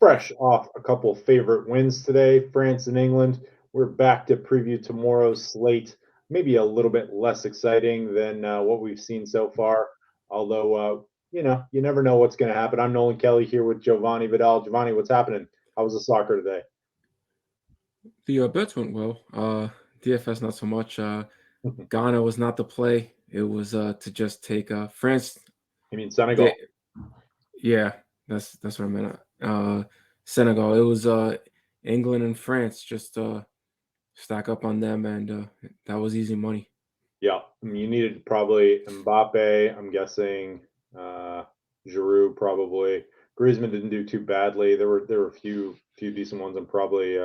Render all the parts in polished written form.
fresh off a couple favorite wins today, France and England. We're back to preview tomorrow's slate. Maybe a little bit less exciting than what we've seen so far. Although, you never know what's going to happen. I'm Nolan Kelly here with Jovanni Vidal. Jovanni, what's happening? How was the soccer today? The bets went well. DFS not so much. Ghana was not the play. It was to just take France. I mean, Senegal. They, yeah, that's what I meant. Senegal. It was England and France. Just stack up on them, and that was easy money. Yeah, I mean, you needed probably Mbappe. I'm guessing Giroud probably. Griezmann didn't do too badly. There were a few decent ones, and probably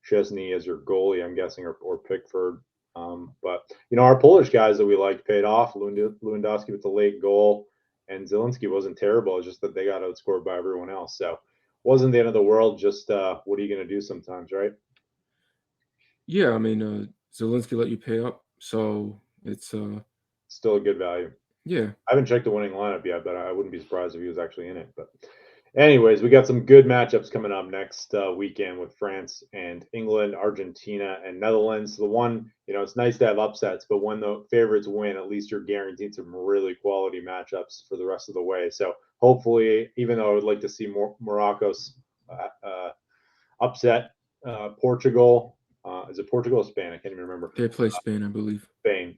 Chesney as your goalie. I'm guessing, or Pickford. But our Polish guys that we liked paid off. Lewandowski with the late goal, and Zielinski wasn't terrible. It's just that they got outscored by everyone else. So wasn't the end of the world. Just what are you going to do sometimes, right? Yeah, I mean, Zelensky let you pay up, so it's Still a good value. yeah. I haven't checked the winning lineup yet, but I wouldn't be surprised if he was actually in it. But anyways, we got some good matchups coming up next weekend with France and England, Argentina and Netherlands. The one, it's nice to have upsets, but when the favorites win, at least you're guaranteed some really quality matchups for the rest of the way. So hopefully, even though I would like to see more Morocco's upset Portugal. Is it Portugal or Spain? I can't even remember. They play Spain, I believe. Spain.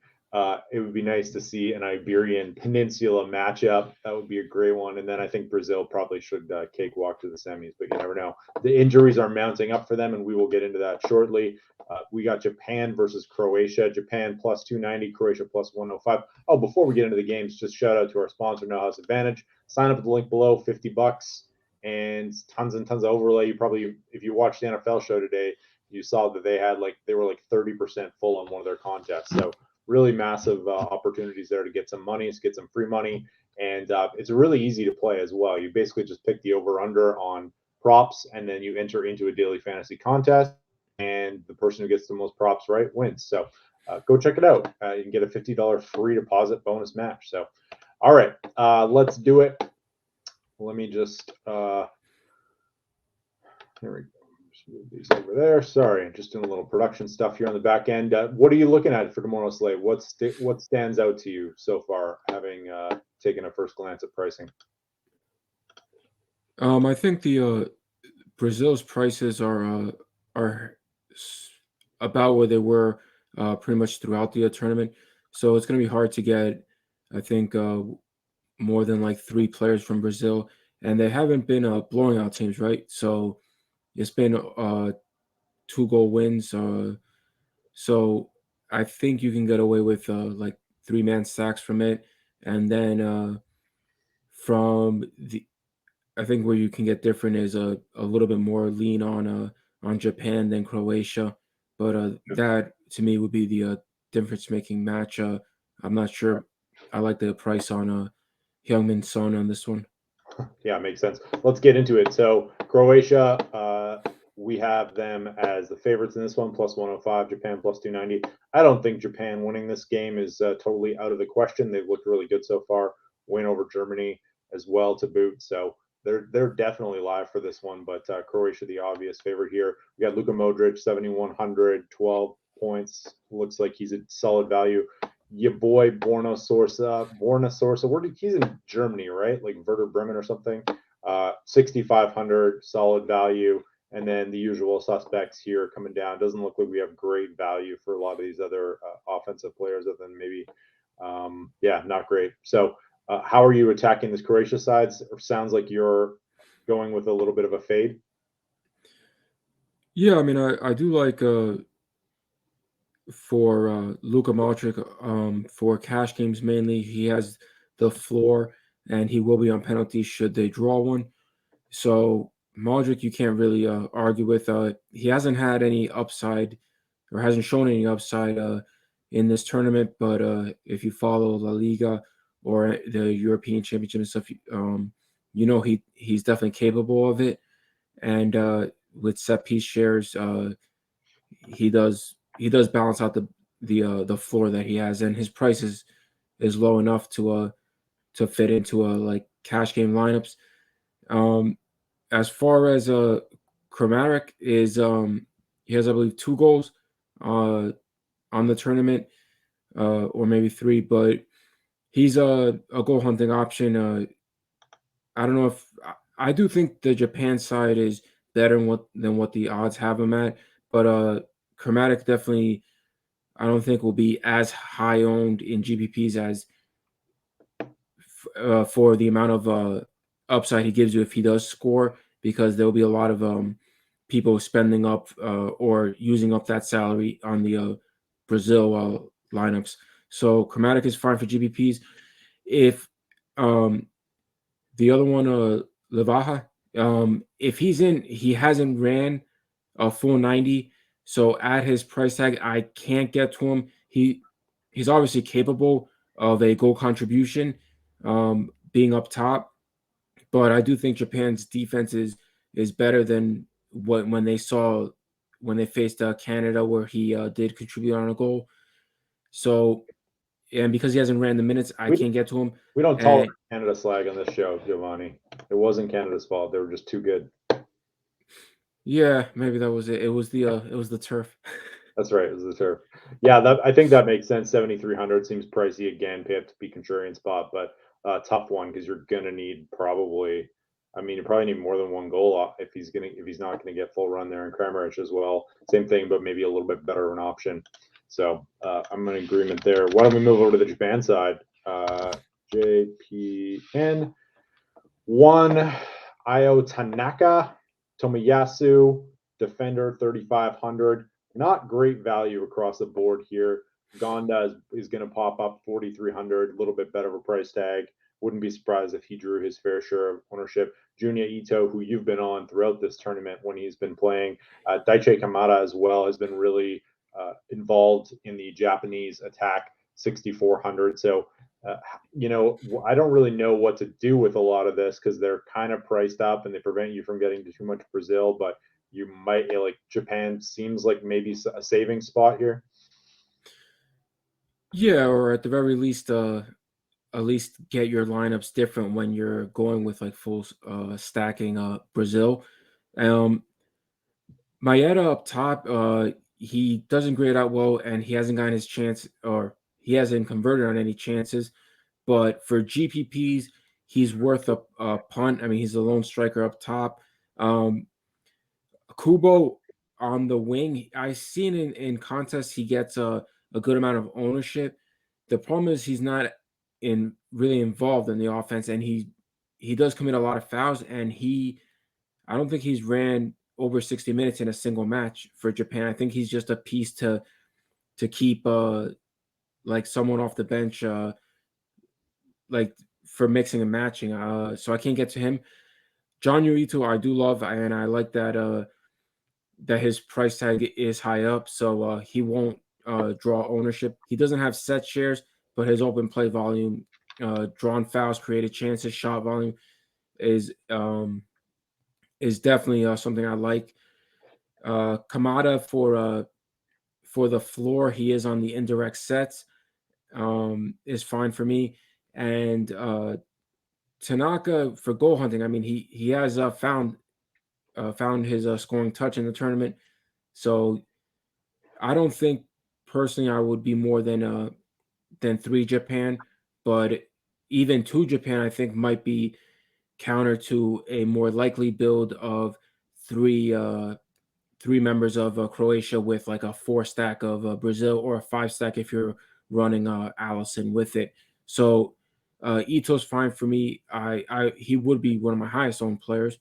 It would be nice to see an Iberian Peninsula matchup. That would be a great one. And then I think Brazil probably should cakewalk to the semis, but you never know. The injuries are mounting up for them, and we will get into that shortly. We got Japan versus Croatia. Japan plus 290, Croatia plus 105. Oh, before we get into the games, just shout out to our sponsor, No House Advantage. Sign up at the link below, $50, and tons and tons of overlay. You probably, if you watched the NFL show today, you saw that they were 30% full on one of their contests. So really massive opportunities there to get some money, to get some free money. And it's really easy to play as well. You basically just pick the over-under on props, and then you enter into a daily fantasy contest, and the person who gets the most props right wins. So go check it out. You can get a $50 free deposit bonus match. So, all right, let's do it. Let me just here we go. Move these over there. Sorry, just doing a little production stuff here on the back end. What are you looking at for tomorrow's slate? What stands out to you so far, having taken a first glance at pricing? I think the Brazil's prices are about where they were pretty much throughout the tournament. So it's going to be hard to get, I think, more than like 3 players from Brazil, and they haven't been blowing out teams, right? So it's been 2-goal wins. So I think you can get away with like 3-man stacks from it, and then I think where you can get different is a little bit more lean on Japan than Croatia, but that to me would be the difference making match. I'm not sure. I like the price on Heung-min Son on this one. Yeah, makes sense. Let's get into it. So Croatia, we have them as the favorites in this one, plus 105. Japan plus 290. I don't think Japan winning this game is totally out of the question. They've looked really good so far. Win over Germany as well to boot. So they're definitely live for this one. But Croatia, the obvious favorite here. We got Luka Modric, 7,100, 12 points. Looks like he's a solid value. Your boy Borna Sorsa. He's in Germany, right? Like Werder Bremen or something. 6,500, solid value. And then the usual suspects here coming down. Doesn't look like we have great value for a lot of these other offensive players, other than maybe, not great. So how are you attacking this Croatia side? Sounds like you're going with a little bit of a fade. Yeah, I mean, I do like for Luka Modric, for cash games mainly, he has the floor, and he will be on penalties should they draw one. So Modric, you can't really argue with. He hasn't had any upside, or hasn't shown any upside in this tournament. But if you follow La Liga or the European Championship and stuff, he's definitely capable of it. And with set piece shares, he does balance out the floor that he has, and his price is low enough to fit into like cash game lineups. as far as Chromatic is, he has, I believe, 2 goals on the tournament, or maybe 3, but he's a goal hunting option. I don't know if I do think the Japan side is better than what the odds have him at, but Chromatic definitely I don't think will be as high owned in GPPs as for the amount of upside he gives you if he does score, because there will be a lot of people spending up or using up that salary on the Brazil lineups. So Chromatic is fine for GPPs. If the other one, Lavaha, if he's in, he hasn't ran a full 90. So at his price tag, I can't get to him. He's obviously capable of a goal contribution, being up top, but I do think Japan's defense is better than what when they faced Canada, where he did contribute on a goal. So, and because he hasn't ran the minutes, I We can't get to him. we don't tolerate And Canada slag on this show, Giovanni. It wasn't Canada's fault. They were just too good. yeah, maybe that was it. It was the turf. That's right. It was the turf. Yeah, I think that makes sense. 7,300 seems pricey again. Pay up to be contrarian spot, but tough one because you're gonna need probably. I mean, you probably need more than one goal if he's not gonna get full run there, and Kramaric as well. Same thing, but maybe a little bit better of an option. So I'm in agreement there. Why don't we move over to the Japan side? JPN one Io Tanaka, Tomiyasu, defender 3,500. Not great value across the board here. Gonda is going to pop up 4,300, a little bit better of a price tag. Wouldn't be surprised if he drew his fair share of ownership. Junya Ito, who you've been on throughout this tournament when he's been playing. Daichi Kamada as well has been really involved in the Japanese attack, 6,400. So I don't really know what to do with a lot of this because they're kind of priced up and they prevent you from getting to too much Brazil, but you might like Japan seems like maybe a saving spot here. Yeah, or at the very least, at least get your lineups different when you're going with like full stacking Brazil. Um, Maeda up top, he doesn't grade out well, and he hasn't gotten his chance, or he hasn't converted on any chances. But for GPPs, he's worth a punt. I mean, he's a lone striker up top. Kubo on the wing, I've seen in contests he gets a good amount of ownership. The problem is he's not really involved in the offense, and he does commit a lot of fouls, and I don't think he's ran over 60 minutes in a single match for Japan. I think he's just a piece to keep like someone off the bench, like for mixing and matching. So I can't get to him. John Yuito, I do love, and I like that his price tag is high up, so he won't draw ownership. He doesn't have set shares, but his open play volume, drawn fouls, created chances, shot volume is definitely something I like. Kamada for the floor, he is on the indirect sets, is fine for me, and Tanaka for goal hunting. I mean, he has found his scoring touch in the tournament, so I don't think personally I would be more than 3 Japan, but even 2 Japan I think might be counter to a more likely build of 3 3 members of Croatia with like a 4 stack of Brazil, or a 5 stack if you're running Allison with it. So Ito's fine for me. He would be one of my highest owned players,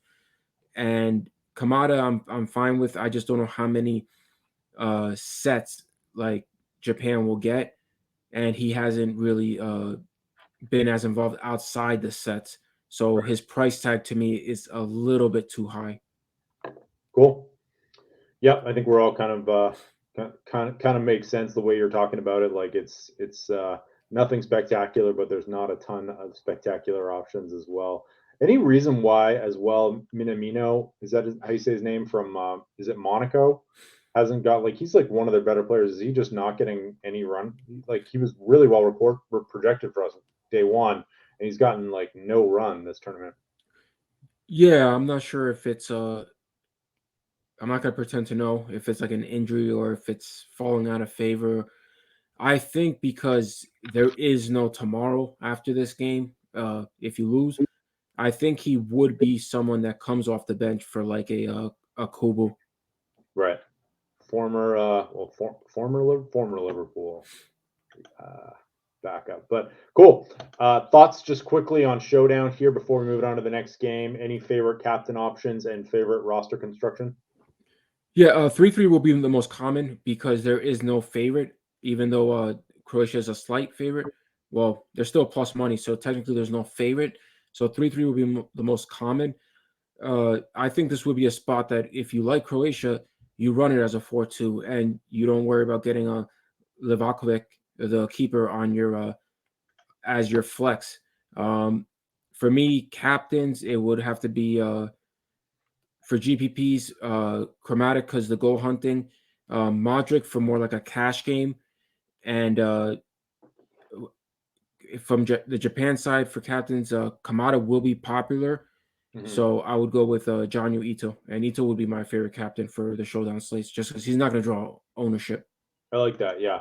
and Kamada I'm fine with. I just don't know how many sets like Japan will get, and he hasn't really been as involved outside the sets. So his price tag to me is a little bit too high. Cool. Yep, I think we're all kind of makes sense the way you're talking about it. Like it's nothing spectacular, but there's not a ton of spectacular options as well. Any reason why as well Minamino, is that how you say his name, from is it Monaco, hasn't got, like, he's like one of their better players. Is he just not getting any run? Like, he was really well projected for us day one, and he's gotten like no run this tournament. Yeah, I'm not sure if it's I'm not gonna pretend to know if it's like an injury or if it's falling out of favor. I think because there is no tomorrow after this game, if you lose, I think he would be someone that comes off the bench for like a Kubo. Right. Former Liverpool uh, backup. But cool. Thoughts just quickly on Showdown here before we move on to the next game. Any favorite captain options and favorite roster construction? Yeah, 3-3 will be the most common because there is no favorite, even though Croatia is a slight favorite. Well, they're still plus money, so technically there's no favorite. So 3-3 will be the most common. I think this would be a spot that if you like Croatia, you run it as a 4-2, and you don't worry about getting a Livakovic, the keeper, on your as your flex. Um, for me, captains, it would have to be for GPPs, Chromatic because the goal hunting, Modric for more like a cash game, and from the Japan side for captains, Kamada will be popular. Mm-hmm. So I would go with Jonyu Ito, and Ito would be my favorite captain for the showdown slates, just because he's not going to draw ownership. I like that. Yeah,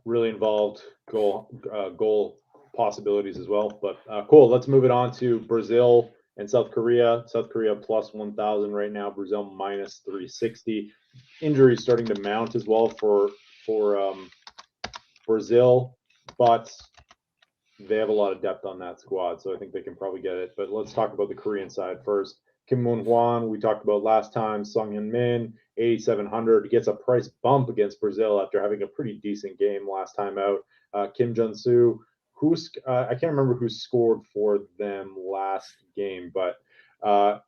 really involved goal possibilities as well. But cool. Let's move it on to Brazil and South Korea. South Korea plus 1,000 right now. Brazil minus 360. Injuries starting to mount as well for Brazil, but they have a lot of depth on that squad, so I think they can probably get it. But let's talk about the Korean side first. Kim Moon Hwan, we talked about last time. Sung Hyun Min, 8,700, gets a price bump against Brazil after having a pretty decent game last time out. Kim Jun Soo, I can't remember who scored for them last game, but not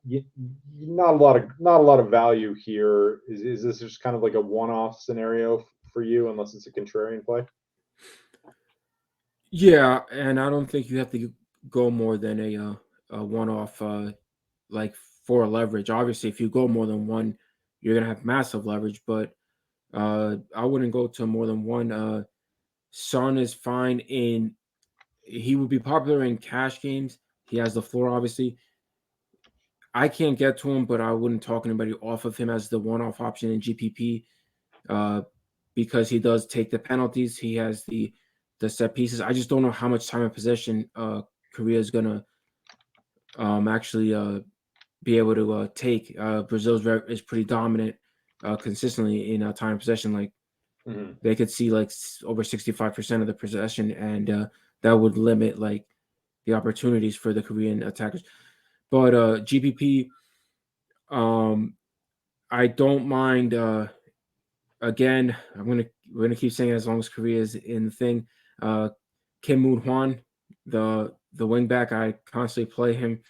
a lot of value here. Is this just kind of like a one-off scenario for you, unless it's a contrarian play? Yeah, and I don't think you have to go more than a one-off like for leverage. Obviously, if you go more than one, you're gonna have massive leverage, but I wouldn't go to more than one. Son is fine in he would be popular in cash games. He has the floor, obviously. I can't get to him, but I wouldn't talk anybody off of him as the one-off option in GPP uh, because he does take the penalties. He has the set pieces. I just don't know how much time of possession Korea is gonna actually be able to take. Is pretty dominant consistently in time of possession. Like Mm-hmm. they could see like over 65% of the possession, and that would limit like the opportunities for the Korean attackers. But GPP, um, I don't mind. Again, we're gonna keep saying it as long as Korea is in the thing. Kim Moon Hwan, the wing back, I constantly play him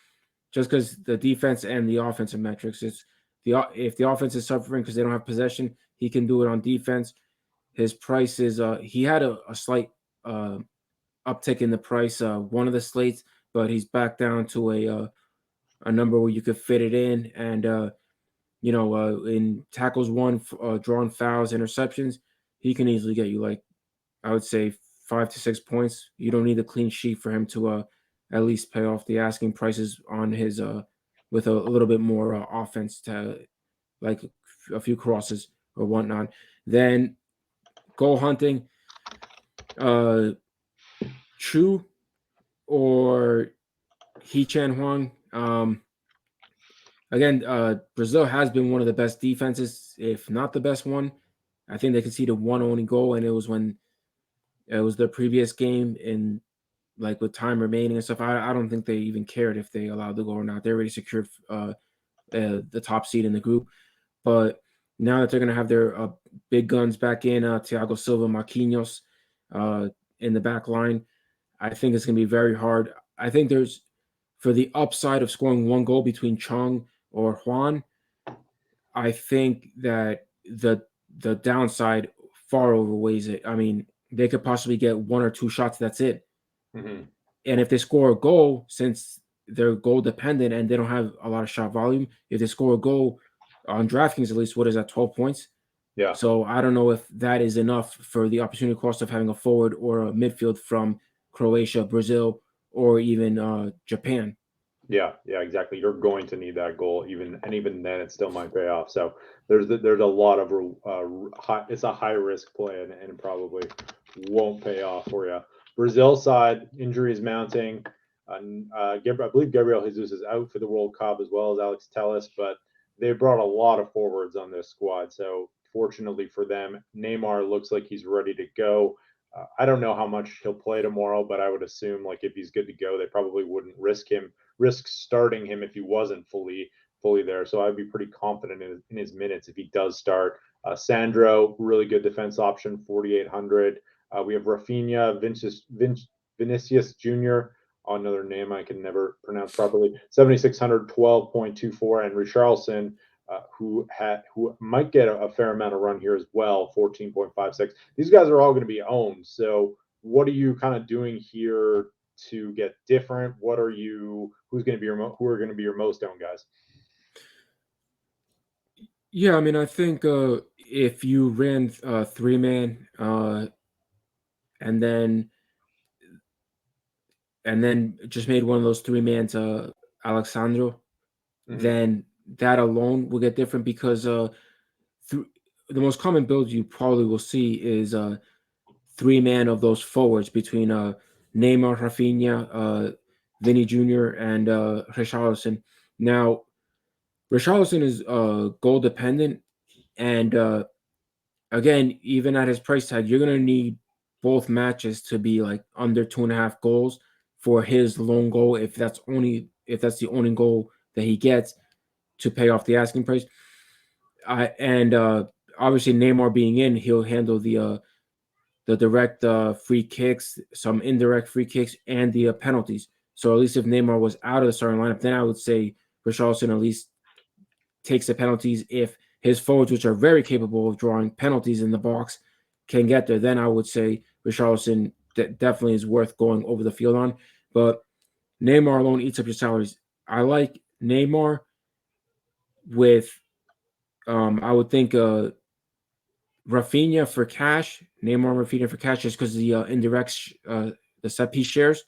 just because the defense and the offensive metrics. It's the if the offense is suffering because they don't have possession, he can do it on defense. His price is he had a slight uh, uptick in the price one of the slates, but he's back down to a number where you could fit it in. And in tackles one, drawn fouls, interceptions, he can easily get you like I would say 5 to 6 points. You don't need a clean sheet for him to at least pay off the asking prices on his with a little bit more offense to like a few crosses or whatnot. Then goal hunting, uh, Chu or He Chan Huang. Again, Brazil has been one of the best defenses, if not the best one. I think they conceded one only goal, and it was when it was their previous game in like with time remaining and stuff. I don't think they even cared if they allowed the goal or not. They already secured the top seed in the group. But now that they're going to have their big guns back in, Thiago Silva, Marquinhos uh, in the back line, I think it's going to be very hard. I think there's for the upside of scoring one goal between Chung or Juan. I think that the downside far overweighs it. I mean, they could possibly get one or two shots. That's it. Mm-hmm. And if they score a goal, since they're goal dependent and they don't have a lot of shot volume, if they score a goal on DraftKings, at least what is that, 12 points? Yeah. So I don't know if that is enough for the opportunity cost of having a forward or a midfield from Croatia, Brazil, or even Japan. Yeah, exactly. You're going to need that goal, even then, it still might pay off. So there's a lot of it's a high risk play, and probably won't pay off for you. Brazil side, injuries mounting. I believe Gabriel Jesus is out for the World Cup, as well as Alex Telles, but they brought a lot of forwards on this squad. So fortunately for them, Neymar looks like he's ready to go. I don't know how much he'll play tomorrow, but I would assume, like, if he's good to go, they probably wouldn't risk starting him if he wasn't fully there. So I'd be pretty confident in his minutes if he does start. Sandro, really good defense option, 4,800. We have Rafinha, Vinicius Jr., another name I can never pronounce properly, 7,600, 12.24, and Richarlison, who might get a fair amount of run here as well, 14.56. These guys are all going to be owned. So what are you kind of doing here to get different? Who are going to be your most owned guys? Yeah, I mean, I think if you ran 3-man and then just made one of those 3-mans Alexandro, then that alone will get different because the most common build you probably will see is 3-man of those forwards between Neymar, Rafinha, Vinny Jr., and Richarlison. Now, Richarlison is goal dependent, and again, even at his price tag, you're gonna need both matches to be like under 2.5 goals for his lone goal, if that's the only goal that he gets to pay off the asking price. And obviously Neymar being in, he'll handle the direct free kicks, some indirect free kicks, and the penalties. So at least if Neymar was out of the starting lineup, then I would say Richarlison at least takes the penalties. If his forwards, which are very capable of drawing penalties in the box, can get there, then I would say Richarlison definitely is worth going over the field on. But Neymar alone eats up your salaries. I like Neymar with, I would think, Rafinha for cash, Neymar and Rafinha for cash, just because the indirects, the set piece shares.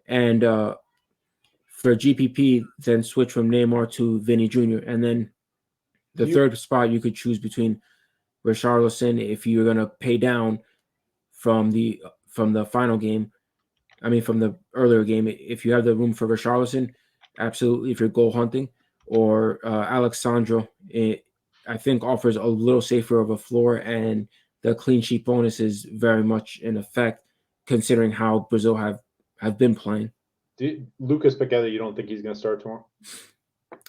And for GPP, then switch from Neymar to Vinny Jr. And then the third spot, you could choose between Richarlison if you're going to pay down from the final game. I mean, from the earlier game, if you have the room for Richarlison, absolutely, if you're goal hunting, or Alexandro, I think offers a little safer of a floor, and the clean sheet bonus is very much in effect, considering how Brazil have been playing. Lucas Paqueta, you don't think he's going to start tomorrow?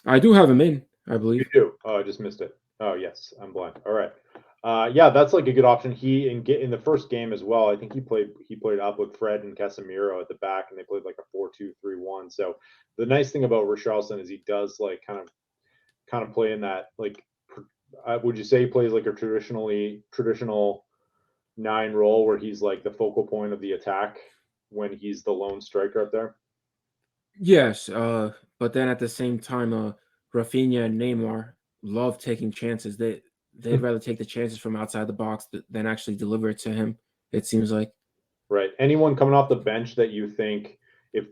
I do have him in, I believe. You do? Oh, I just missed it. Oh, yes, I'm blind. All right. Yeah, that's like a good option. He in the first game as well, I think he played up with Fred and Casemiro at the back, and they played like a 4-2-3-1. So the nice thing about Richarlison is he does like kind of play in that, like, would you say he plays like a traditional 9 role where he's like the focal point of the attack when he's the lone striker up there? Yes, but then at the same time, Rafinha and Neymar love taking chances. They'd rather take the chances from outside the box than actually deliver it to him, it seems like. Right. Anyone coming off the bench that you think,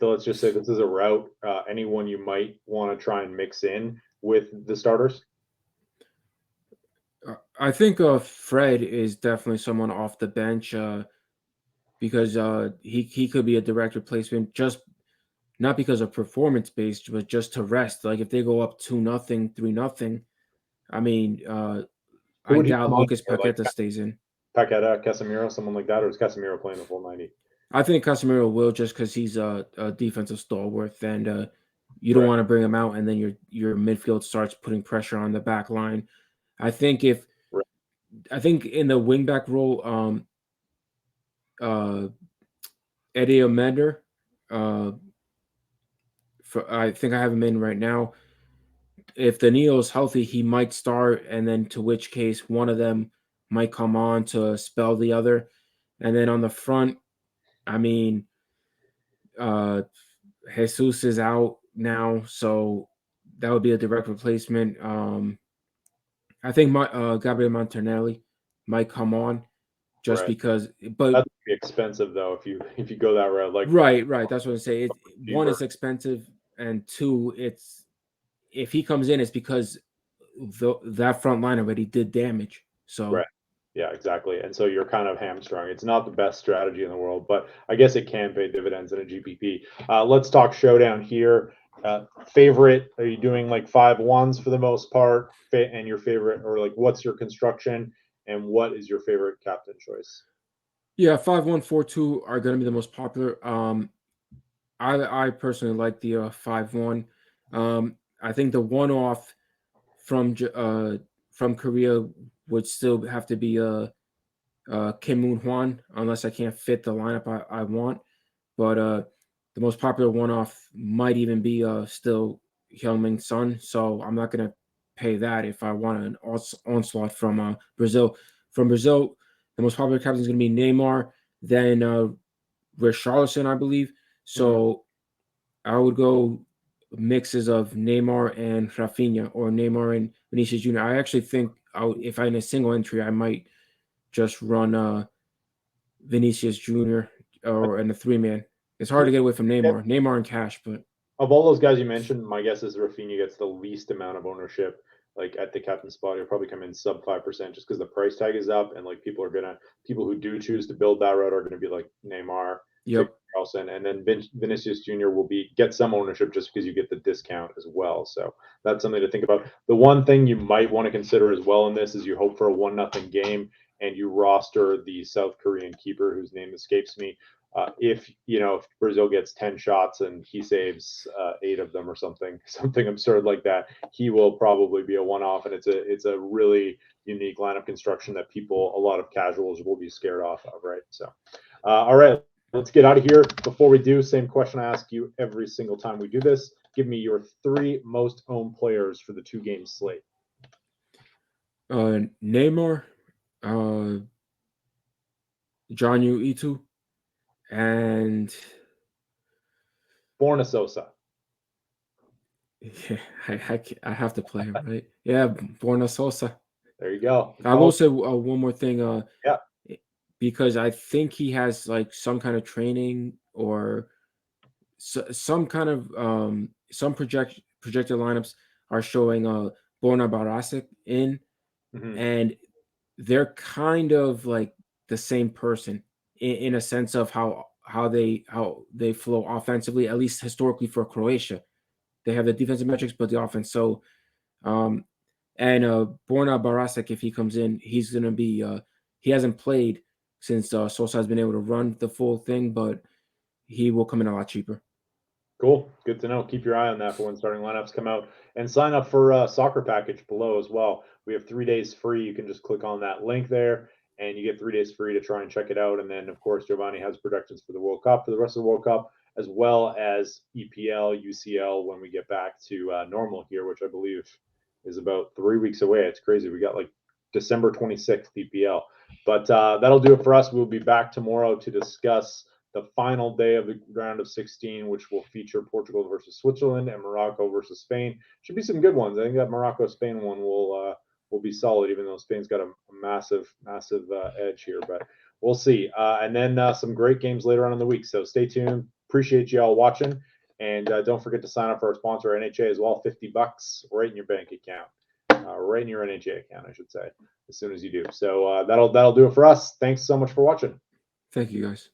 let's just say this is a route, anyone you might want to try and mix in with the starters? I think Fred is definitely someone off the bench because he could be a direct replacement, just not because of performance based, but just to rest. Like if they go up 2-0, 3-0, I mean, I doubt Lucas Paqueta stays in. Paqueta, Casemiro, someone like that, or is Casemiro playing the full 90? I think Casemiro will, just because he's a defensive stalwart, and you don't want to bring him out, and then your midfield starts putting pressure on the back line. I think in the wingback role, Eddie Omender, I think I have him in right now. If Danilo is healthy, he might start, and then to which case one of them might come on to spell the other. And then on the front, I mean, Jesus is out now, so that would be a direct replacement. I think Gabriel Martinelli might come on just because, but that'd be expensive though if you go that route. Like right. That's what I say. One is expensive, and two, it's if he comes in, it's because that front line already did damage. So Right. Yeah, exactly. And so you're kind of hamstrung. It's not the best strategy in the world, but I guess it can pay dividends in a GPP. Let's talk showdown here. Favorite? Are you doing like 5-1s for the most part? And your favorite, or like, what's your construction? And what is your favorite captain choice? yeah, 5-1, 4-2 are going to be the most popular. I personally like the 5-1. I think the one off from Korea would still have to be Kim Moon Hwan, unless I can't fit the lineup I want. But the most popular one off might even be still Heung-min Son. So I'm not gonna pay that if I want an onslaught from Brazil. From Brazil, the most popular captain is gonna be Neymar, then Richarlison, I believe. So I would go mixes of Neymar and Rafinha, or Neymar and Vinicius Jr. I actually think if I'm in a single entry, I might just run Vinicius Jr. or in a 3-man. It's hard to get away from Neymar. Neymar and cash, but Of all those guys you mentioned, my guess is Rafinha gets the least amount of ownership. Like at the captain spot, he'll probably come in sub 5% just because the price tag is up, and like people who do choose to build that route are gonna be like Neymar, yep. Carlson, and then Vinicius Jr. will get some ownership just because you get the discount as well. So that's something to think about. The one thing you might want to consider as well in this is you hope for a 1-0 game and you roster the South Korean keeper whose name escapes me. If Brazil gets 10 shots and he saves 8 of them or something absurd like that, he will probably be a one-off, and it's a really unique lineup construction that a lot of casuals will be scared off of, right? So, all right, let's get out of here. Before we do, same question I ask you every single time we do this. Give me your 3 most owned players for the 2-game slate. Neymar, Jonyu Itu, and Borna Sosa. yeah, I have to play him, right? Yeah, Borna Sosa. There you go. I will say one more thing. Yeah. Because I think he has like some kind of training or some kind of some projected lineups are showing Borna Barasic in, and they're kind of like the same person in a sense of how they flow offensively, at least historically for Croatia. They have the defensive metrics, but the offense. So, and Borna Barasic, if he comes in, he's gonna be. He hasn't played since Sosa has been able to run the full thing, but he will come in a lot cheaper. Cool. Good to know. Keep your eye on that for when starting lineups come out, and sign up for soccer package below as well. We have 3 days free. You can just click on that link there and you get 3 days free to try and check it out. And then of course, Jovanni has projections for the World Cup, for the rest of the World Cup, as well as EPL, UCL when we get back to normal here, which I believe is about 3 weeks away. It's crazy. We got like December 26th EPL, but that'll do it for us. We'll be back tomorrow to discuss the final day of the round of 16, which will feature Portugal versus Switzerland and Morocco versus Spain. Should be some good ones. I think that Morocco-Spain one will be solid, even though Spain's got a massive edge here. But we'll see. And then some great games later on in the week. So stay tuned. Appreciate you all watching, and don't forget to sign up for our sponsor NHA as well. $50 right in your bank account, right in your NHA account, I should say, as soon as you do. So that'll do it for us. Thanks so much for watching. Thank you, guys.